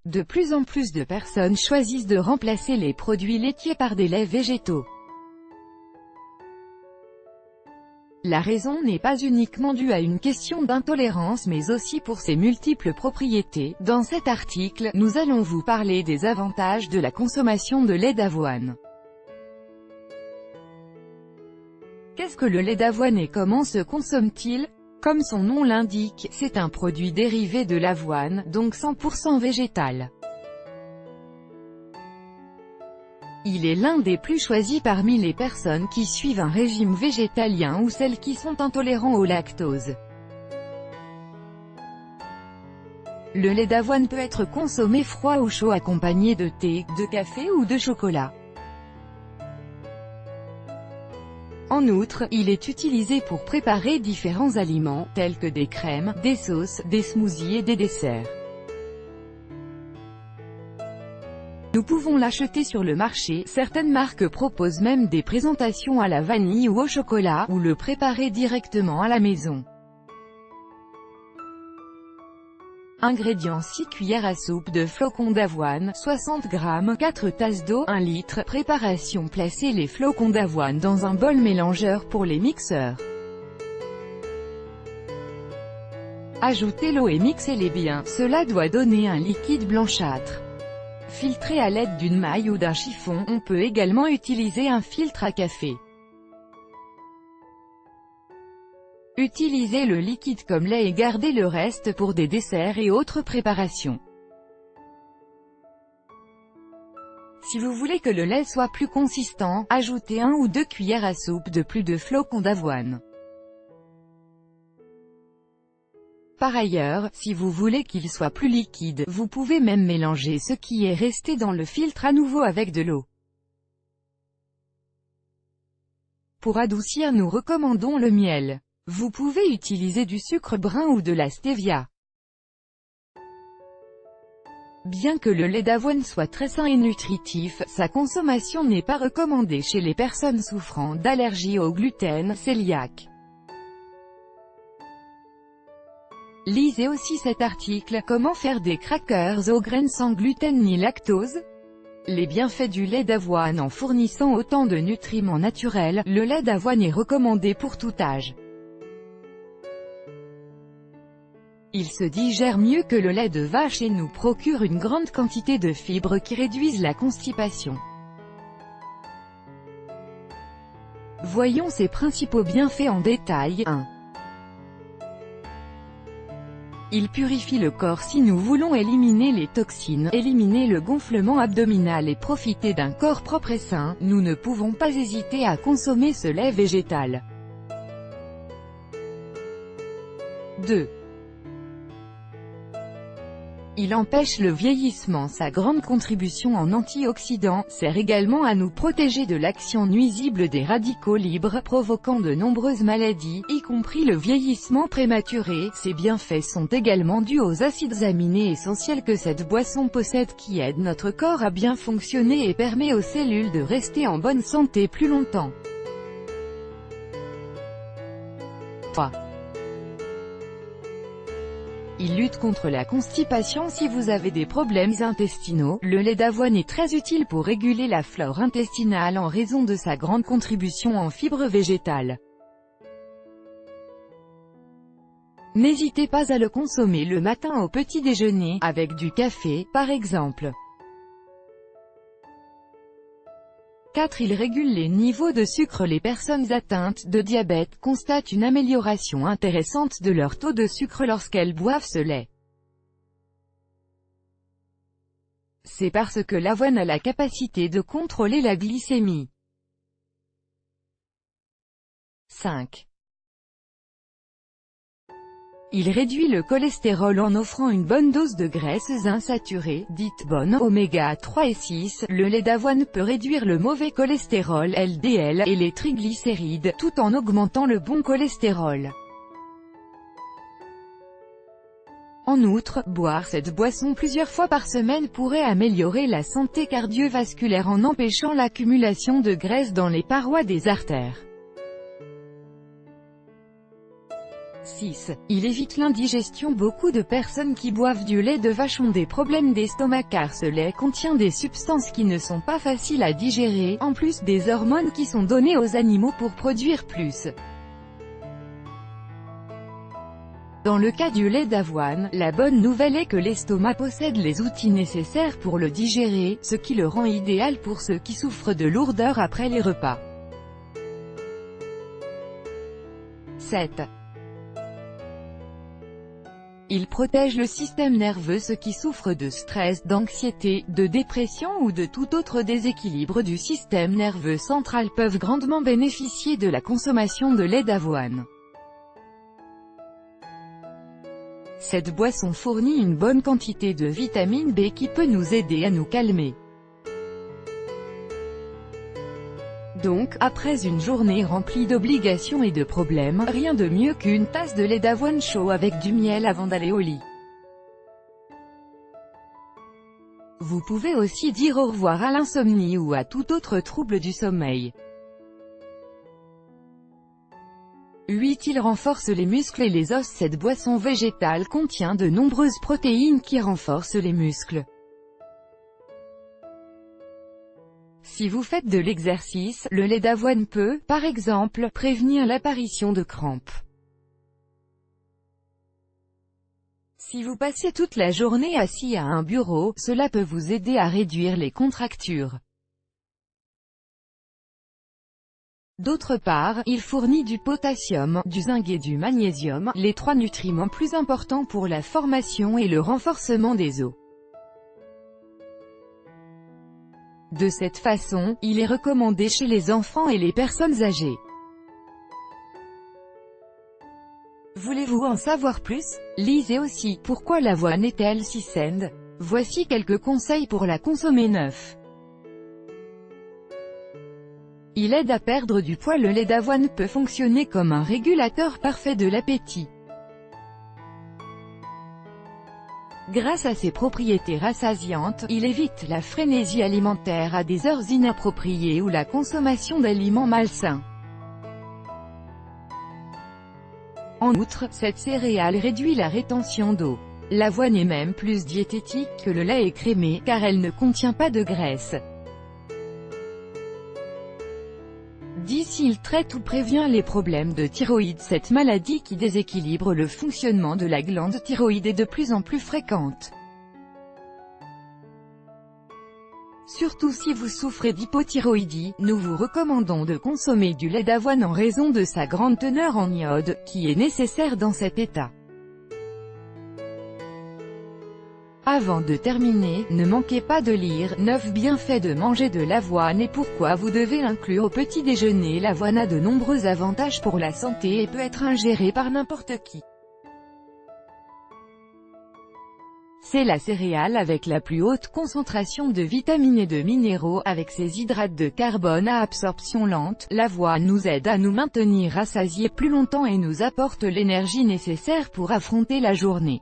De plus en plus de personnes choisissent de remplacer les produits laitiers par des laits végétaux. La raison n'est pas uniquement due à une question d'intolérance mais aussi pour ses multiples propriétés. Dans cet article, nous allons vous parler des avantages de la consommation de lait d'avoine. Qu'est-ce que le lait d'avoine et comment se consomme-t-il? Comme son nom l'indique, c'est un produit dérivé de l'avoine, donc 100% végétal. Il est l'un des plus choisis parmi les personnes qui suivent un régime végétalien ou celles qui sont intolérants au lactose. Le lait d'avoine peut être consommé froid ou chaud accompagné de thé, de café ou de chocolat. En outre, il est utilisé pour préparer différents aliments, tels que des crèmes, des sauces, des smoothies et des desserts. Nous pouvons l'acheter sur le marché, certaines marques proposent même des présentations à la vanille ou au chocolat, ou le préparer directement à la maison. Ingrédients: 6 cuillères à soupe de flocons d'avoine, 60 g, 4 tasses d'eau, 1 litre. Préparation: placez les flocons d'avoine dans un bol mélangeur pour les mixeurs. Ajoutez l'eau et mixez-les bien, cela doit donner un liquide blanchâtre. Filtrez à l'aide d'une maille ou d'un chiffon, on peut également utiliser un filtre à café. Utilisez le liquide comme lait et gardez le reste pour des desserts et autres préparations. Si vous voulez que le lait soit plus consistant, ajoutez 1 ou 2 cuillères à soupe de plus de flocons d'avoine. Par ailleurs, si vous voulez qu'il soit plus liquide, vous pouvez même mélanger ce qui est resté dans le filtre à nouveau avec de l'eau. Pour adoucir, nous recommandons le miel. Vous pouvez utiliser du sucre brun ou de la stevia. Bien que le lait d'avoine soit très sain et nutritif, sa consommation n'est pas recommandée chez les personnes souffrant d'allergies au gluten, cœliaques. Lisez aussi cet article, comment faire des crackers aux graines sans gluten ni lactose? Les bienfaits du lait d'avoine. En fournissant autant de nutriments naturels, le lait d'avoine est recommandé pour tout âge. Il se digère mieux que le lait de vache et nous procure une grande quantité de fibres qui réduisent la constipation. Voyons ses principaux bienfaits en détail. 1. Il purifie le corps. Si nous voulons éliminer les toxines, éliminer le gonflement abdominal et profiter d'un corps propre et sain, nous ne pouvons pas hésiter à consommer ce lait végétal. 2. Il empêche le vieillissement. Sa grande contribution en antioxydants sert également à nous protéger de l'action nuisible des radicaux libres, provoquant de nombreuses maladies, y compris le vieillissement prématuré. Ses bienfaits sont également dus aux acides aminés essentiels que cette boisson possède qui aident notre corps à bien fonctionner et permet aux cellules de rester en bonne santé plus longtemps. 3. Il lutte contre la constipation. Si vous avez des problèmes intestinaux, le lait d'avoine est très utile pour réguler la flore intestinale en raison de sa grande contribution en fibres végétales. N'hésitez pas à le consommer le matin au petit déjeuner, avec du café, par exemple. 4. Il régule les niveaux de sucre. Les personnes atteintes de diabète constatent une amélioration intéressante de leur taux de sucre lorsqu'elles boivent ce lait. C'est parce que l'avoine a la capacité de contrôler la glycémie. 5. Il réduit le cholestérol en offrant une bonne dose de graisses insaturées, dites bonnes, oméga 3 et 6. Le lait d'avoine peut réduire le mauvais cholestérol LDL et les triglycérides, tout en augmentant le bon cholestérol. En outre, boire cette boisson plusieurs fois par semaine pourrait améliorer la santé cardiovasculaire en empêchant l'accumulation de graisse dans les parois des artères. 6. Il évite l'indigestion. Beaucoup de personnes qui boivent du lait de vache ont des problèmes d'estomac car ce lait contient des substances qui ne sont pas faciles à digérer, en plus des hormones qui sont données aux animaux pour produire plus. Dans le cas du lait d'avoine, la bonne nouvelle est que l'estomac possède les outils nécessaires pour le digérer, ce qui le rend idéal pour ceux qui souffrent de lourdeur après les repas. 7. Il protège le système nerveux. Ceux qui souffrent de stress, d'anxiété, de dépression ou de tout autre déséquilibre du système nerveux central peuvent grandement bénéficier de la consommation de lait d'avoine. Cette boisson fournit une bonne quantité de vitamine B qui peut nous aider à nous calmer. Donc, après une journée remplie d'obligations et de problèmes, rien de mieux qu'une tasse de lait d'avoine chaud avec du miel avant d'aller au lit. Vous pouvez aussi dire au revoir à l'insomnie ou à tout autre trouble du sommeil. 8. Il renforce les muscles et les os. Cette boisson végétale contient de nombreuses protéines qui renforcent les muscles. Si vous faites de l'exercice, le lait d'avoine peut, par exemple, prévenir l'apparition de crampes. Si vous passez toute la journée assis à un bureau, cela peut vous aider à réduire les contractures. D'autre part, il fournit du potassium, du zinc et du magnésium, les 3 nutriments plus importants pour la formation et le renforcement des os. De cette façon, il est recommandé chez les enfants et les personnes âgées. Voulez-vous en savoir plus? Lisez aussi « Pourquoi l'avoine est-elle si saine ?» Voici quelques conseils pour la consommer neuf. Il aide à perdre du poids. Le lait d'avoine peut fonctionner comme un régulateur parfait de l'appétit. Grâce à ses propriétés rassasiantes, il évite la frénésie alimentaire à des heures inappropriées ou la consommation d'aliments malsains. En outre, cette céréale réduit la rétention d'eau. L'avoine est même plus diététique que le lait écrémé, car elle ne contient pas de graisse. 10. Il traite ou prévient les problèmes de thyroïde. Cette maladie qui déséquilibre le fonctionnement de la glande thyroïde est de plus en plus fréquente. Surtout si vous souffrez d'hypothyroïdie, nous vous recommandons de consommer du lait d'avoine en raison de sa grande teneur en iode, qui est nécessaire dans cet état. Avant de terminer, ne manquez pas de lire « 9 bienfaits de manger de l'avoine et pourquoi vous devez inclure au petit déjeuner ». L'avoine a de nombreux avantages pour la santé et peut être ingérée par n'importe qui. C'est la céréale avec la plus haute concentration de vitamines et de minéraux. Avec ses hydrates de carbone à absorption lente, l'avoine nous aide à nous maintenir rassasiés plus longtemps et nous apporte l'énergie nécessaire pour affronter la journée.